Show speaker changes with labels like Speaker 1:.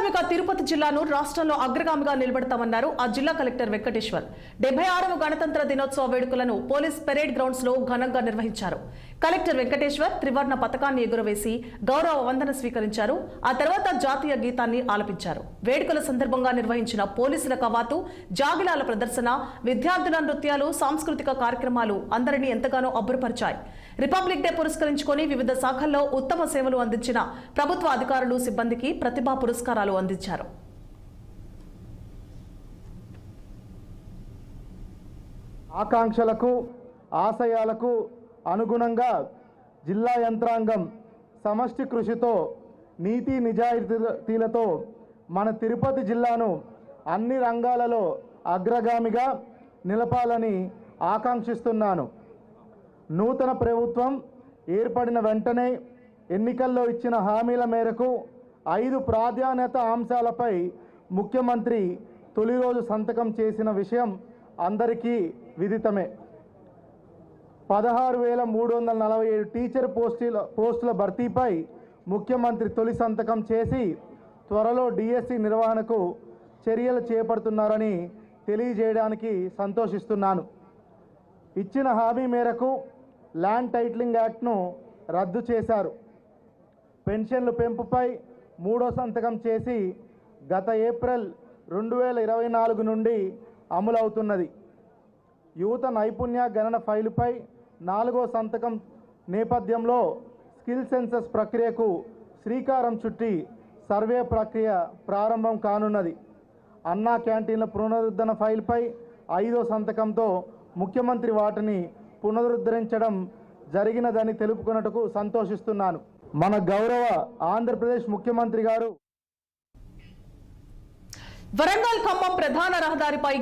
Speaker 1: అగ్రగామిగా తిరుపతి జిల్లాను రాష్ట్రంలో అగ్రగామిగా నిలబెడతామన్నారు ఆ జిల్లా కలెక్టర్ వెంకటేశ్వర్. 76వ గణతంత్ర దినోత్సవ వేడుకలను పోలీస్ పెరేడ్ గ్రౌండ్స్ లో ఘనంగా నిర్వహించారు. కలెక్టర్ వెంకటేశ్వర్ త్రివర్ణ పతాకాన్ని ఎగురవేసి గౌరవ వందన స్వీకరించారు. ఆ తర్వాత జాతీయ గీతాన్ని ఆలపించారు. వేడుకల సందర్భంగా నిర్వహించిన పోలీసుల కవాతు, జాగిలాల ప్రదర్శన, విద్యార్థుల నృత్యాలు, సాంస్కృతిక కార్యక్రమాలు అందరినీ ఎంతగానో అబ్బురపరిచాయి. రిపబ్లిక్ డే పురస్కరించుకొని వివిధ శాఖల్లో ఉత్తమ సేవలు అందించిన ప్రభుత్వ అధికారులు, సిబ్బందికి ప్రతిభా పురస్కారాలు అందించారు.
Speaker 2: ఆకాంక్షలకు, ఆశయాలకు అనుగుణంగా జిల్లా యంత్రాంగం సమష్టి కృషితో, నీతి నిజాయితీలతో మన తిరుపతి జిల్లాను అన్ని రంగాలలో అగ్రగామిగా నిలపాలని ఆకాంక్షిస్తున్నాను. నూతన ప్రభుత్వం ఏర్పడిన వెంటనే ఎన్నికల్లో ఇచ్చిన హామీల మేరకు 5 ప్రాధాన్యత అంశాలపై ముఖ్యమంత్రి తొలి రోజు సంతకం చేసిన విషయం అందరికీ విదితమే. 16,347 టీచర్ పోస్టుల భర్తీపై ముఖ్యమంత్రి తొలి సంతకం చేసి త్వరలో డిఎస్సి నిర్వహణకు చర్యలు చేపడుతున్నారని తెలియజేయడానికి సంతోషిస్తున్నాను. ఇచ్చిన హామీ మేరకు ల్యాండ్ టైటిలింగ్ యాక్ట్ను రద్దు చేశారు. పెన్షన్ల పెంపుపై 3వ సంతకం చేసి గత ఏప్రిల్ 2024 నుండి అమలవుతున్నది. యువత నైపుణ్య గణన ఫైలుపై 4వ సంతకం నేపథ్యంలో స్కిల్ సెన్సస్ ప్రక్రియకు శ్రీకారం చుట్టి సర్వే ప్రక్రియ ప్రారంభం కానున్నది. అన్నా క్యాంటీన్ల పునరుద్ధరణ ఫైల్పై 5వ సంతకంతో ముఖ్యమంత్రి వాటిని పునరుద్ధరించడం జరిగినదని తెలుపుకున్నట్టుకు సంతోషిస్తున్నాను. మన గౌరవ ఆంధ్రప్రదేశ్ ముఖ్యమంత్రి గారు
Speaker 1: వరంగల్ ఖమ్మం ప్రధాన రహదారిపై